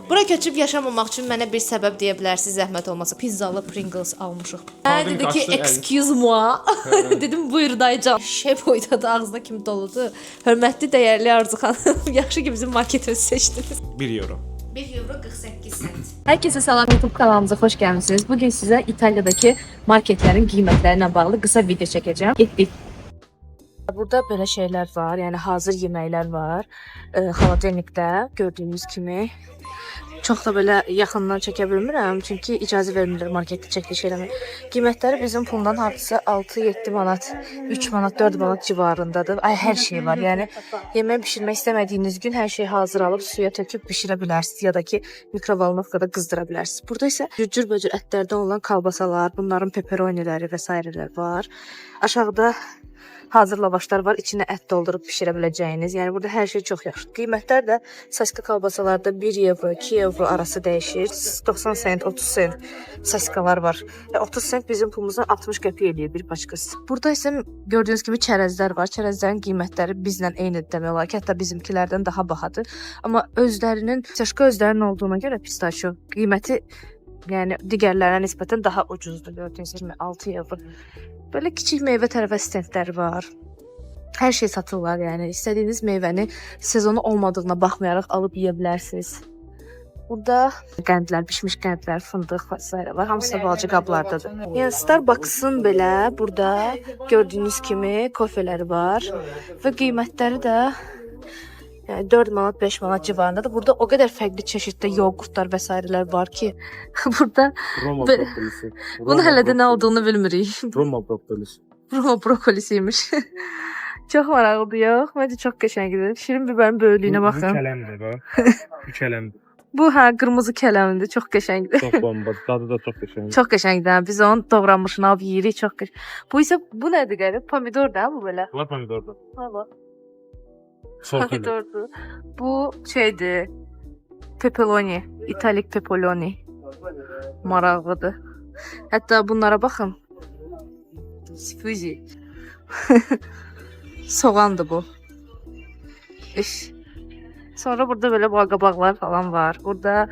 Bura köçüb yaşamamaq üçün mənə bir səbəb deyə bilərsiniz, zəhmət olmasa. Pizzalı Pringles almışıq. Mən dedi ki, excuse moi. Dedim, buyur dayıcan. Şef oydadı, ağzına kimi doludu. Hörmətli, dəyərli Arzu xanım. Yaxşı ki, bizim marketi seçdiniz. 1 euro. 1 euro 48 sent. Herkese salam, YouTube kanalımıza hoş geldiniz. Bugün size İtalya'daki marketlerin qiymətlerinə bağlı qısa video çəkəcəm. Getdik. Burada böyle şeyler var, yani hazır yeməklər var. Xaladenikdə gördüğünüz kimi. Çox da böyle yaxından çəkə bilmirəm, çünki icazə vermirlər marketdə çəkiliş eləmək. Qiymətləri bizim puldan hardasa 6-7 manat, 3 manat, 4 manat civarındadır. Ay, hər şey var. Yəni yemək bişirmək istəmədiyiniz gün hər şeyi hazır alıb suya töküb bişirə bilərsiniz ya da ki mikrovalnovkada qızdıra bilərsiniz. Burada isə cürbəcür ətlərdən olan kalbasalar, bunların peperoniləri və s. var. Aşağıda hazır lavaşlar var, içine ət doldurub pişirə biləcəyiniz. Yəni burada hər şey çox yaxşı. Qiymətlər də saska kalbasalarda 1 euro, 2 euro arası dəyişir. 90 sent, 30 sent saskalar var. 30 sent bizim pulumuzdan 60 qəpik eləyir bir paçkası. Burada isə gördüyünüz kimi çərəzlər var. Çərəzlərin qiymətləri bizlə eyni demək olar ki, hətta bizimkilərdən daha bahadır. Amma özlərinin olduğuna görə pistaço qiyməti yəni digərlərinə nisbətən daha ucuzdur. Gördüyünüz kimi 6 euro. Böyle kiçik meyvə tərəfə stendlər var. Hər şey satırlar, yəni istədiyiniz meyvəni sezonu olmadığına baxmayaraq alıb yeyə bilərsiniz. Burada qəndlər, bişmiş qəndlər, fındıq və s. var. Hamısı da balaca qablardadır. Yəni Starbucks'ın belə burada gördüyünüz kimi kofeleri var və qiymətləri də yəni 4 manat, 5 manat civarındadır. Burada o qədər fərqli çeşiddə yoğurtlar və s. var ki, burada Roma brokolisi. bunu hələ də nə olduğunu bilmirik. Roma brokolisi. Roma brokolisiymiş. Çox maraqlıdır, yox? Məncə çox qəşəngdir. Şirin bibərin böyüklüyünə baxın. Bu kələmdir bax. Bu kələmdir. Bu qırmızı kələmdir, çox qəşəngdir. Çox bomba, dadı da çox qəşəngdir. Çox qəşəngdir. Biz onun doğranmışını alıb yeyirik, çox qəşəng. Bu isə bu nədir qərib? Pomidor da bu belə. Bunlar pomidordur. Valla. Pomidor. Pomidordur. Bu şeydir. Pepperoni, italik pepperoni. Maraqlıdır. Hətta bunlara baxın. Sfuzi. Soğandır bu. İş. Sonra burada böyle balqabaqlar falan var. Burada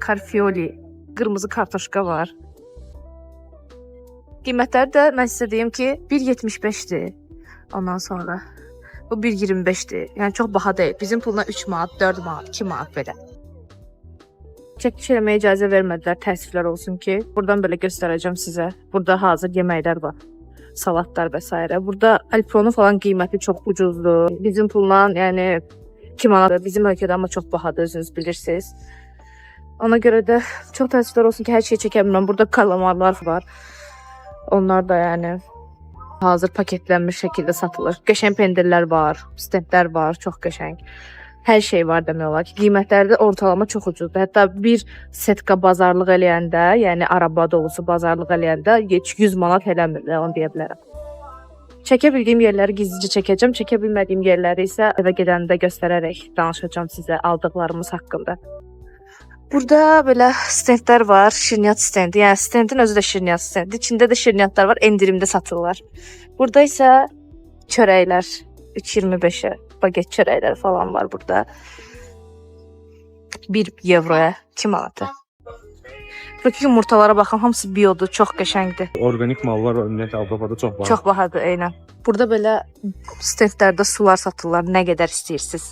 karfioli, qırmızı kartoşka var. Qiymətləri də mən sizə deyim ki 1.75'dir. Ondan sonra bu 1.25'dir. Yəni çox baha deyil. Bizim puluna 3 manat, 4 manat, 2 manat belə. Çəkiliş eləməyə icazə vermədilər, təəssüflər olsun ki. Buradan belə göstərəcəm sizə. Burada hazır yeməklər var. Salatlar və s. Burada Alpronun falan qiyməti çox ucuzdur. Bizim pulla yəni 2 manat, bizim ölkədə amma çox bahadır, özünüz bilirsiniz. Ona görə də çox təəssüflər olsun ki, hər şeyi çəkə bilmirəm. Burada kalamarlar var. Onlar da yəni hazır paketlənmiş şəkildə satılır. Qəşəng pendirlər var, stendlər var, çox qəşəng. Hər şey var demək olar ki, qiymətləri də ortalama çox ucuzdur. Hətta bir setka bazarlıq eləyəndə, yəni araba dolusu bazarlıq eləyəndə 100 manat eləmir, onu deyə bilərəm. Çəkə bildiyim yerləri gizlicə çəkəcəm, çəkə bilmədiyim yerləri isə evə gedəndə göstərərək danışacağım sizə aldıqlarımız haqqında. Burada belə stendlər var, şirniyyat stendi. Yəni stendin özü də şirniyyat stendi. İçində də şirniyyatlar var, endirimdə satılırlar. Burada isə çörəklər 3.25'e, baget çörəkləri falan var burada. 1 euroya 2 manata. Buradakı yumurtalara baxın, hamısı biodur, çox qəşəngdir. Organik mallar ümumiyyətlə Avropada çox bahadır. Çox bahadır, eynən. Burada belə stendlərdə sular satırlar, nə qədər istəyirsiniz.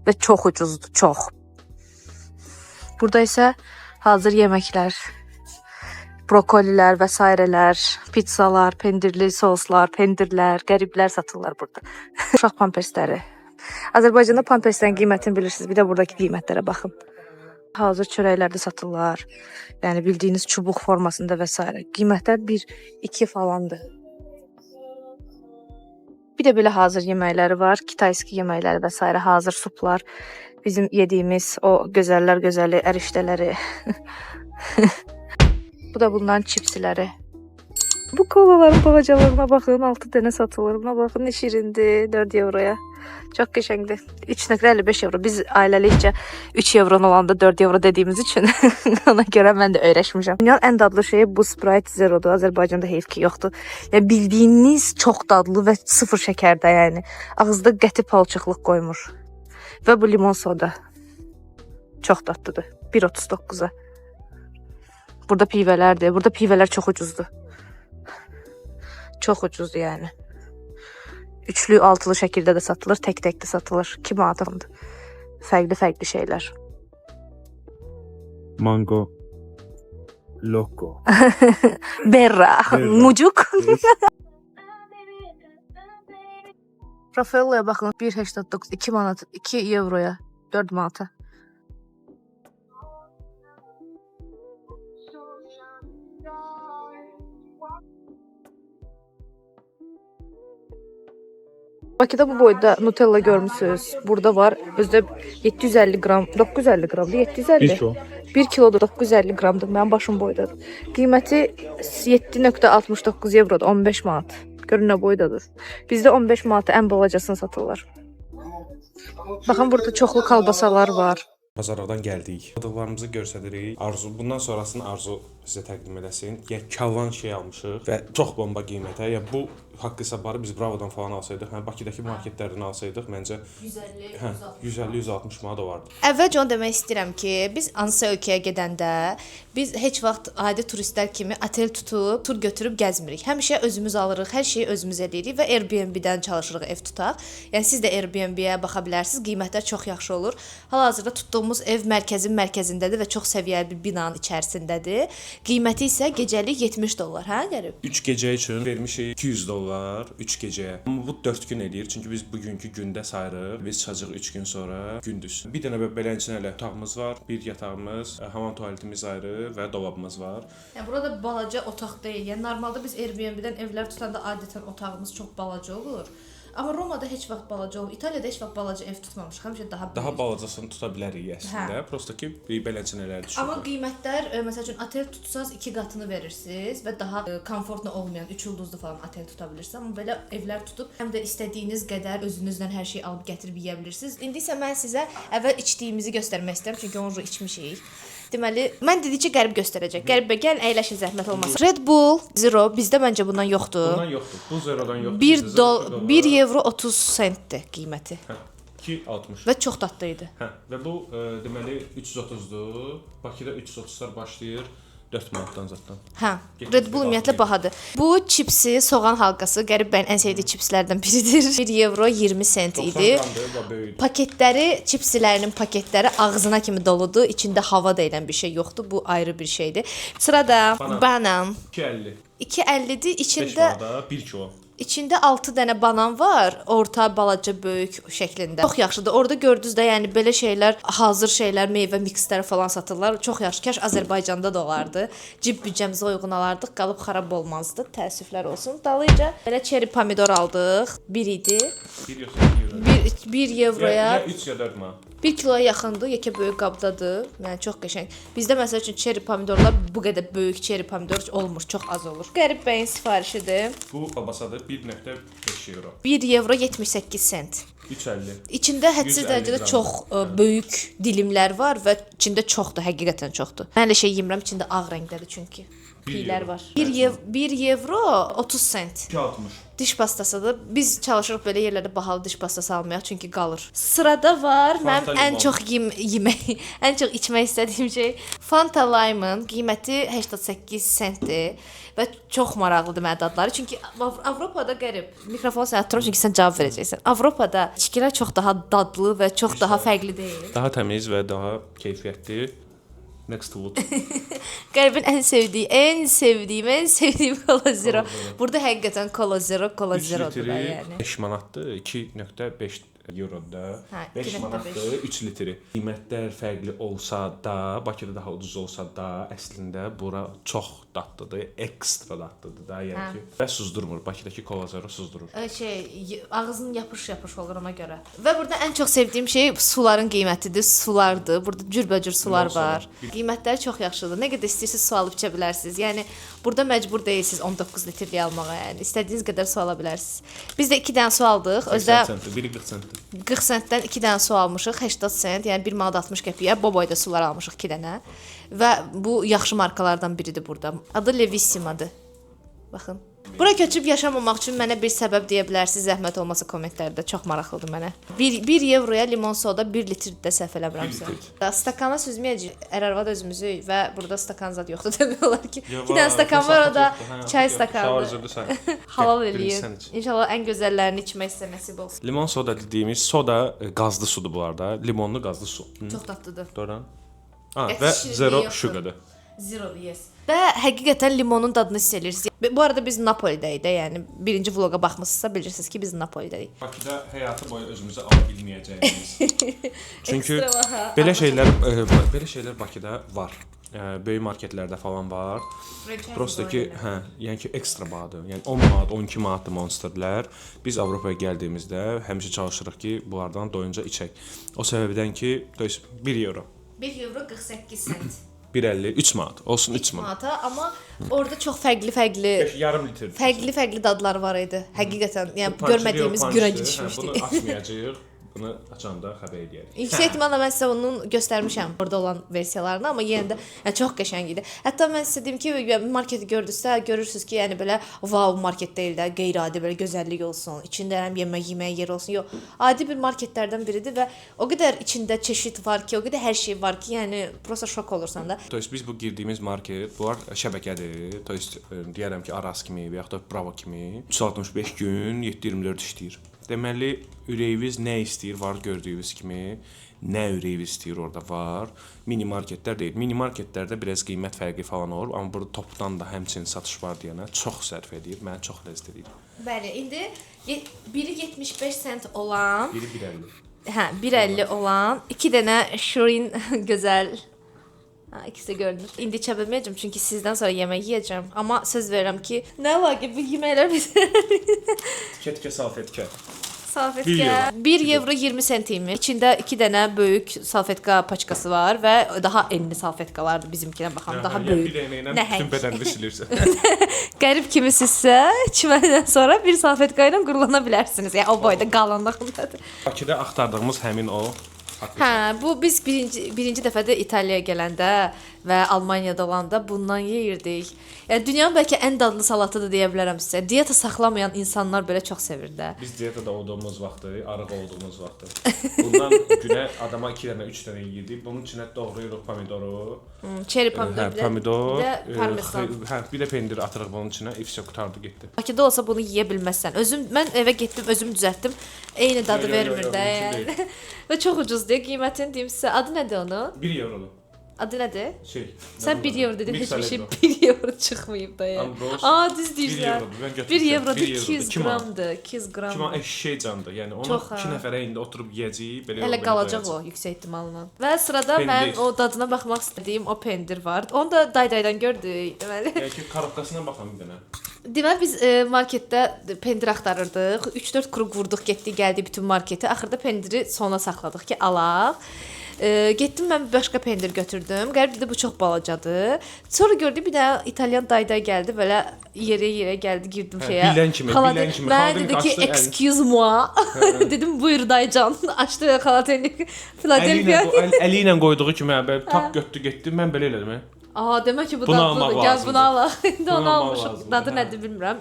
Və çox ucuzdur, çox. Burada isə hazır yeməklər, brokolilər və s. pizzalar, pendirli soslar, pendirlər, qəriblər satırlar burada. Uşaq pampersləri. Azərbaycanda pamperslərin qiymətini bilirsiniz. Bir də buradakı qiymətlərə baxın. Hazır çörəklər də satırlar. Yəni bildiyiniz çubuq formasında və s. Qiymətlər 1-2 falandır. Bir də belə hazır yeməkləri var. Kitayski yeməkləri və s. hazır suplar. Bizim yediyimiz o gözəllər gözəli ərişdələri. Bu da bunların çipsiləri. Bu kolaların balacalarına baxın, 6 dənə satılır. Buna baxın, ne şirindir, 4 euroya. Çox qəşəngdir. 3.55 euro. Biz ailəlikcə 3 euron olanda 4 euro dediyimiz üçün ona görə mən də öyrəşmişəm. Dünyanın ən dadlı şeyi bu Sprite Zero'dur. Azərbaycanda heyf ki yoxdur. Yəni bildiyiniz çox dadlı və sıfır şəkərdə, yəni. Ağızda qəti palçıqlıq qoymur. Və bu limon soda. Çox dadlıdır. 1.39-a. Burada pivələrdir. Burada pivələr çox ucuzdur. Çox ucuzdur yəni. Üçlü, altılı şəkildə də satılır, tək-tək də satılır. 2 manatdır. Fərqli şeylər. Mango. Loco. Berra. Mucuk. Rafaello'ya baxın. 1.89, 2 manat, 2 euroya, 4 manata. Bakıda bu boyda Nutella görmüsünüz. Burada var. Özdə 750 qram, 950 qramdır, 750. 1 kilo. 1 kilodur, 950 qramdır. Mənim başım boydadır. Qiyməti 7.69 evrodur, 15 manat. Görün nə boydadır. Bizdə 15 manata ən balacasını satırlar. Baxın, burada çoxlu kalbasalar var. Bazardan gəldik. Aldıqlarımızı göstəririk. Arzu bundan sonrasını Arzu sizə təqdim eləsin. Yəni kalvan şey almışıq və çox bomba qiymətə. Yəni bu haqq hesabları biz Bravodan falan alsaydıq, hə Bakıdakı marketlərdən alsaydıq, məncə 150-160 manat olardı. Əvvəlcə onu demək istəyirəm ki, biz hansısa ölkəyə gedəndə biz heç vaxt adi turistlər kimi otel tutub, tur götürüb gəzmirik. Həmişə özümüz alırıq, hər şeyi özümüz eləyirik və Airbnb-dən çalışırıq ev tutaq. Yəni siz də Airbnb-yə baxa bilərsiniz. Qiymətlər çox yaxşı olur. Hal-hazırda tutduğumuz ev mərkəzin mərkəzindədir və çox səviyyəli bir binanın içərisindədir. Qiyməti isə gecəlik $70, hə Qərib? 3 gecə üçün vermişik $200 3 gecəyə. Amma bu 4 gün eləyir, çünki biz bugünkü gündə sayırıq. Biz çıxacağıq 3 gün sonra gündüz. Bir dənə beləncə elə otağımız var, bir yatağımız, hamam tualetimiz ayrı və dolabımız var. Yəni burada balaca otaq deyil. Yəni normalda biz Airbnb-dən evlər tutanda adətən otağımız çox balaca olur. Amma Romada heç vaxt balaca olmur. İtaliyada heç vaxt balaca ev tutmamışıq. Həmişə daha balacasını tuta bilərik əslində. Prosta ki, beləncələr düşür. Amma qiymətlər, məsəl üçün otel tutsaz 2 qatını verirsiniz və daha komfortlu olmayan 3 ulduzlu falan otel tuta bilirsiniz. Amma belə evlər tutub həm də istədiyiniz qədər özünüzlə hər şeyi alıb gətirib yeyə bilirsiniz. İndi isə mən sizə əvvəl içdiyimizi göstərmək istəyirəm, çünki onu içmişik. Deməli, mən dedikcə Qərib göstərəcək. Qəribə gəl, əyləşin zəhmət olmasa. Red Bull Zero bizdə məncə bundan yoxdur. Bundan yoxdur. Bu Zero'dan yoxdur. 1 evro 30 sentdir qiyməti. 2.60. Və çox dadlı idi. Hə, və bu deməli 330-dur. Bakıda 330-lar başlayır 4 manatdan zətdən. Hə, Red Bull ümumiyyətlə bahadır. Bu çipsi, soğan halqası Qərib bəyin ən sevdiyi çipslərdən biridir. 1 evro 20 sent idi. Paketləri, çipsilərinin paketləri ağzına kimi doludur. İçində hava deyilən bir şey yoxdur. Bu ayrı bir şeydir. Sırada banan. 2.50. 2.50-dir. 5 İçində manata 1 kilo. İçində 6 dənə banan var, orta, balaca, böyük şəklində. Çox yaxşıdır. Orada gördünüz də, yəni belə şeylər, hazır şeylər, meyvə miksləri falan satırlar. Çox yaxşı. Kaş Azərbaycanda da olardı. Cib büdcəmizə uyğun alardıq, qalıb xarab olmazdı. Təəssüflər olsun. Dalıca belə çeri pomidor aldıq. 1 idi. 1 evroya. Ya 3 ya 4 manat. 1 kiloya yaxındır, yekə böyük qabdadır. Yəni çox qəşəng. Bizdə məsəl üçün çeri pomidorlar bu qədər böyük çeri pomidor olmur, çox az olur. Qərib bəyin sifarişidir. Bu babasadır 1.5 euro. 1 evro 78 sent. 3.50. İçində hədsiz 150 dərəcədə qram. çox böyük dilimlər var və içində çoxdur, həqiqətən çoxdur. Mən elə şey yemirəm, içində ağ rəngdədir çünki. Piylər var. 1 evro 30 sent. 2.60. Diş pastasıdır. Biz çalışırıq belə yerlərdə bahalı diş pastası almayaq çünki qalır. Sırada var mənim ən çox yemək, ən çox içmək istədiyim şey Fanta Lime-ın qiyməti 88 sentdir və çox maraqlıdır mənə dadları. Çünki Avropada Qərib, mikrofonu sənə tuturam çünki sən cavab verəcəksən. Avropada içkilər çox daha dadlı və çox daha fərqli deyil. Daha təmiz və daha keyfiyyətli. Next to wood. Qəribin ən sevdiyim Cola Zero. Burada həqiqətən Cola Zero'dur da yəni. 5 manatdır, 2.5 euroda. Hə, 5 2.5. manatdır 3 litri. Qiymətlər fərqli olsa da, Bakıda daha ucuz olsa da, əslində bura çox dadlıdır, ekstra dadlıdır da, yəni ki. Və suzdurmur. Bakıdakı Cola Zero suzdurur. Ağzın yapış olur ona görə. Və burada ən çox sevdiyim şey suların qiymətidir. Sulardır. Burada cürbəcür sular var. Qiymətləri çox yaxşıdır. Nə qədər istəyirsiniz su alıb içə bilərsiniz. Yəni burada məcbur deyilsiniz 19 litrlik almağa, yəni istədiyiniz qədər su ala bilərsiniz. Biz də 2 dənə su aldıq. Özdə 40 sentdir. 40 sentdən 2 dənə su almışıq, 80 sent, yəni 1 manat 60 qəpiyə boyda sular almışıq 2 dənə. Və bu yaxşı markalardan biridir burada. Adı Levissimo'dur. Baxın. Bura köçüb yaşamamaq üçün mənə bir səbəb deyə bilərsiniz, zəhmət olmasa kommentlərdə. Çox maraqlıdır mənə. 1 evroya limon soda 1 litr də səhv eləmirəmsə. Stakana süzməyəcək. Ərarvad özümüzü və burada stakan zad yoxdur demək olar ki. 2 dənə stakan var, o da çay stakanıdır. Halal eləyin. İnşallah ən gözəllərini içmək sizə nəsib olsun. Limon soda dediyimiz soda qazlı sudur bu arada. Limonlu qazlı su. Çox dadlıdır. Doğru. Və zero sugardır. Zero, yes. Və həqiqətən limonun dadını hiss edirsiniz. Bu arada biz Napolidəyik də, yəni birinci vloqa baxmısınızsa bilirsiniz ki, biz Napolidəyik. Bakıda həyatı boyu özümüzü ala bilməyəcəyimiz. Çünki belə şeylər Bakıda var. Böyük marketlərdə falan var. Prosta ki, yəni ki ekstra bahadır. Yəni 10 manat, 12 manatlı monsterlər. Biz Avropaya gəldiyimizdə həmişə çalışırıq ki, bunlardan doyunca içək. O səbəbdən ki, 1 euro. 1 euro 48 sent. 1.50, 3 manat. Olsun 3 manat. Amma orada çox fərqli yarım litr. Fərqli dadlar var idi. Həqiqətən, yəni görmədiyimiz günə düşmüşdü. Bunu açmayacağıq. Bunu açanda xəbər edərik. Yüksək ehtimalla mən sizə onun göstərmişəm orada olan versiyalarını, amma yenə də yəni, çox qəşəng idi. Hətta mən sizə deyim ki, marketi gördünüzsə, görürsüz ki, yəni belə wow market deyil də, qeyri-adi belə gözəllik olsun, içində həm yemək yer olsun. Yox, adi bir marketlərdən biridir və o qədər içində çeşid var ki, o qədər hər şey var ki, yəni prosta şok olursan da. Biz bu girdiyimiz market, bunlar şəbəkədir. Deyərəm ki, Aras kimi və yaxud da Bravo kimi 365 gün 7/24 işləyir. Deməli, ürəyiniz nə istəyir var gördüyünüz kimi, nə ürəyiniz istəyir orada var. Mini marketlər deyil. Mini marketlərdə biraz qiymət fərqi falan olur, amma burada topdan da həmçinin satış var deyənə çox sərf edir. Mənə çox ləzzət edir. Bəli, indi biri 75 sent olan, biri 1.50. Hə, 1.50 olan 2 dənə şirin gözəl. İkisi görünür. İndi içə bilməyəcəm çünki sizdən sonra yemək yeyəcəm. Amma söz verirəm ki, nə əlaqə bu yeməklər Ketkə salfetkə. Salfetka 1 euro 20 sentiymiş. İçində 2 dənə böyük salfetka paçkası var və daha enli salfetkalardır bizimkinə baxan, daha böyük. Bütün bədənini silirsən. Qərib kimisinizsə, içmədən sonra bir salfetka ilə qurulana bilərsiniz. Yəni o boyda qalınlığındadır. Bakıda axtardığımız həmin o. Hə, bu biz birinci dəfədə İtaliyaya gələndə və Almaniyada olanda bundan yeyirdik. Yəni dünyanın bəlkə ən dadlı salatıdır deyə bilərəm sizə. Diyeta saxlamayan insanlar belə çox sevir də. Biz dietada olduğumuz vaxtı, arıq olduğumuz vaxtı. Bundan günə adama 2 dənə, 3 dənə yedik. Bunun içinə doğrayırıq pomidoru. Çeri pomidor, pomidor, parmesan. Bir də pendir atırıq bunun içinə. İfsə qutardı getdi. Bakıda olsa bunu yeyə bilməzsən. Mən evə getdim, özüm düzəltdim. Eyni dadı vermir də. Yəni. Və çox ucuzdur. Qiymətini deyim sizə. Adı nədir onun? 1 eurodur. Adı nədir? Sən 1 euro dedin, heç bir şey 1 euro çıxmayıb da ya. Düz deyirsən. 1 euro 200 qramdır, 200 qram. Kimi eşşək candır. Yəni onu 2 nəfərə indi oturub yeyəcəyik, belə hələ qalacaq o yüksək ehtimalla. Və sırada mən o dadına baxmaq istədiyim o pendir var. Onu da daydaydan gördük, deməli. Yəni ki, karobkasına baxam bir dənə. Deməli biz marketdə pendir axtarırdıq. 3-4 kruq vurduq, getdik, gəldik bütün marketi. Axırda pendiri sona saxladıq ki, alaq. Getdim mən başqa pendir götürdüm. Qərib dedi bu çox balacadır. Sonra gördüm bir dənə İtalyan dayday gəldi, belə yerə gəldi, girdim şeyə. Bilən kimi. Mən dedi ki, excuse moi. Dedim buyur daycan. Açdı xalatenlik Philadelphia. Əli ilə qoyduğu kimi belə tap götdü, getdi. Mən belə elədim. Demək ki bu dadlıdır. Gəl bunu alaq. İndi onu almışıq. Dadı nədir bilmirəm.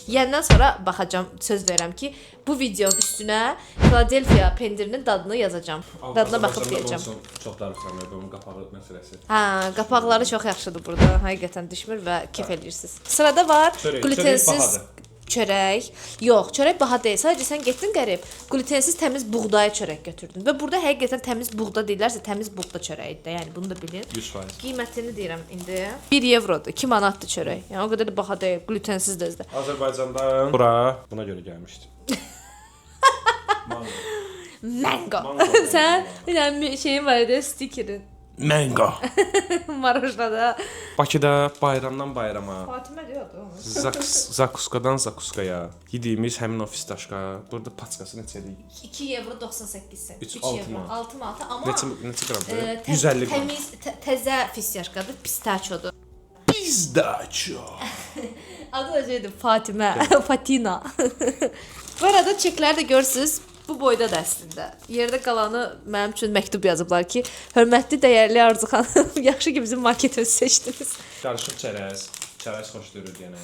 Yəndən sonra baxacağam, söz verirəm ki, bu videonun üstünə Philadelphia pendirinin dadını yazacağam. Dadına baxıb deyəcəm. Çox darıxsam bunun qapağı məsələsi. Qapaqları çox yaxşıdır burada. Həqiqətən düşmür və kef edirsiniz. Sırada var glutensiz çörək. Yox, çörək baha deyil. Sadəcə sən getdin qərib, glutensiz təmiz buğday çörək götürdün. Və burada həqiqətən təmiz buğda deyirlərsə, təmiz buğda çörəyidir də. Yəni bunu da bilin. 100%. Qiymətini deyirəm indi. 1 evrodur, 2 manatdır çörək. Yəni o qədər də baha deyil, glutensiz də. Azərbaycandan bura buna görə gəlmişdim. Mango. Sən yəni şeyin var idi, stikerin. Mango. Marojnada. Bakıda bayramdan bayrama. Fatimə deyirdi onu. Zakuskadan zakuskaya yediyimiz həmin o fistaşka. Burada paçkası neçədir? 2 evro 98 sent. 3 evro 6 manat amma neçə qramdır? 150 qram. Təmiz təzə fistaşkadır, pistaçodur. Pistaço. Adı da şeydir, Fatimə, Fatina. Bu arada çekləri də görürsüz. Bu boydadır əslində. Yerdə qalanı mənim üçün məktub yazıblar ki, hörmətli, dəyərli Arzu xanım, yaxşı ki bizim marketimizi seçdiniz. Qarışıq çərəz xoş görür yenə.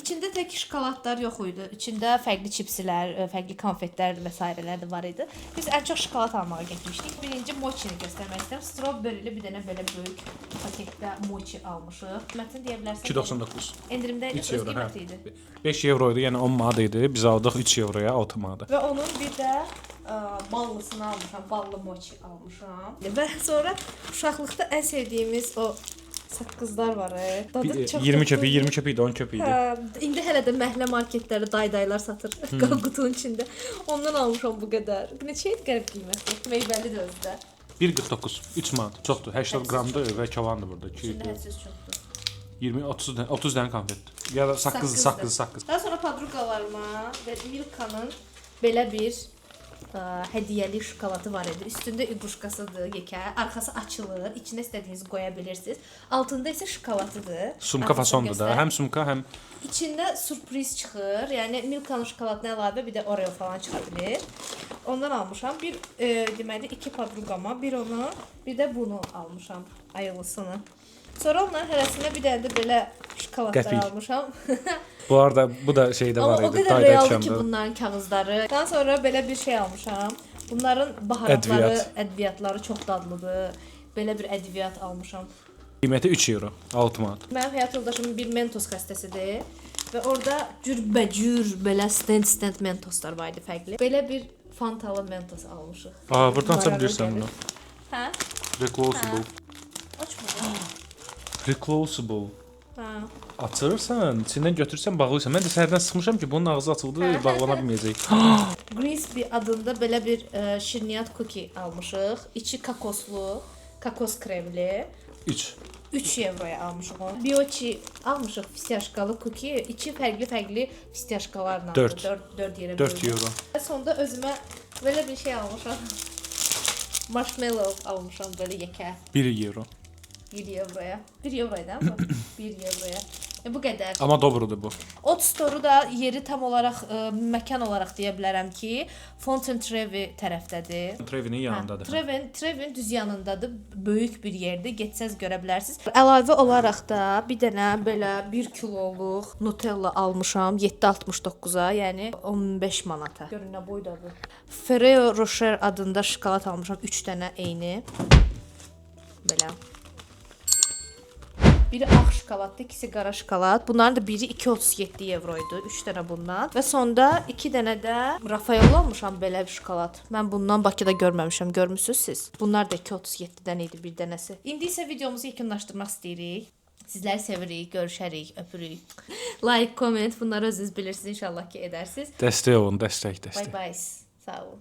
İçində tək şokoladlar yox idi. İçində fərqli çipslər, fərqli konfetlər və sairələr də var idi. Biz ən çox şokolad almağa getmişdik. Birinci mochini göstərmək istəyirəm. Strawberryli bir dənə belə böyük paketdə mochi almışıq. Qiymətini deyə bilərsən? 2.99. Endirimdə 3 öz euro, qiyməti idi. 5 euro idi, yəni 10 manat idi. Biz aldıq 3 euroya 6 manat. Və onun bir də ballısını almışam, ballı mochi almışam. Və sonra uşaqlıqda ən sevdiyimiz o saqqızlar var. Dadı çox 20 köpük, 20 köpük idi, 10 köpük idi. İndi hələ də məhəllə marketlərdə daylar satır qutunun içində. Ondan almışam bu qədər. Neçə idi qərib qiyməti? Meyvəlidir özü də. 1.49, 3 manat. Çoxdur. 80 qramdır və kavandır burada. İçində hədsiz çoxdur. 20 30 dənə konfet. Ya da saqqız. Daha sonra padruqalarıma və Milka'nın belə bir hədiyyəli şokoladı var idi. Üstündə iquşkasıdır, yekə, arxası açılır, içinə istədiyinizi qoya bilirsiniz. Altında isə şokoladıdır. Sumka fasondur da, həm sumka, həm İçində sürpriz çıxır. Yəni Milka'nın şokoladına əlavə bir də Oreo falan çıxa bilir. Ondan almışam. Bir deməli 2 padruqama, bir onu, bir də bunu almışam, ayılısını. Sonra onların hərəsinə bir dənə də belə şokoladlar Qəpik. almışam. bu arada bu da şeydə Amma var o idi. qədər Dayda realdır ki düşəndə. bunların kağızları. Daha sonra belə bir şey almışam. Bunların baharatları, ədviyyatları çox dadlıdır. Belə bir ədviyyat almışam. Qiyməti 3 euro, 6 manat. Mənim həyat yoldaşımın bir Mentos xəstəsidir və orada cürbəcür belə stand Mentoslar var idi fərqli. Belə bir Fantalı Mentos almışıq. Buradan aça Maraqlı bilirsən gəlir. bunu. Hə? Reclosable. Açmadım. Reclosable. Hə. Açırsan, içindən götürsən, bağlayırsan. Mən də səhərdən sıxmışam ki, bunun ağzı açıldı, bağlana bilməyəcək. Crispy adında belə bir şirniyyat cookie almışıq. İçi kokoslu, kokos kremli. 3. 3 euroya almışıq onu. Biochi almışıq fistiaşkalı cookie. İçi fərqli fistiaşkalarla. 4 yerə 4 euro. Və sonda özümə belə bir şey almışam. Marshmallow almışam belə yekə. 1 euro. 1 euroya. 1 euroya mı? 1 euroya. Bu qədər. Amma doğrudur bu. Ot Store-u da yeri tam olaraq məkan olaraq deyə bilərəm ki, Fountain Trevi tərəfdədir. Trevinin yanındadır. Trevin düz yanındadır. Böyük bir yerdir. Getsəz görə bilərsiniz. Əlavə olaraq da bir dənə belə 1 kiloluq Nutella almışam 7.69-a, yəni 15 manata. Görün nə boydadır. Ferrero Rocher adında şokolad almışam 3 dənə eyni. Belə. Biri ağ şokoladdır, ikisi qara şokolad. Bunların da biri 2.37 euroydu, 3 dənə bundan. Və sonda 2 dənə də Rafael almışam belə bir şokolad. Mən bundan Bakıda görməmişəm, görmüsüz siz? Bunlar da 2.37-dən idi bir dənəsi. İndi isə videomuzu yekunlaşdırmaq istəyirik. Sizləri sevirik, görüşərik, öpürük. Like, comment, bunları özünüz bilirsiniz inşallah ki edərsiniz. Dəstək olun, dəstək. Bye bye. Sağ olun.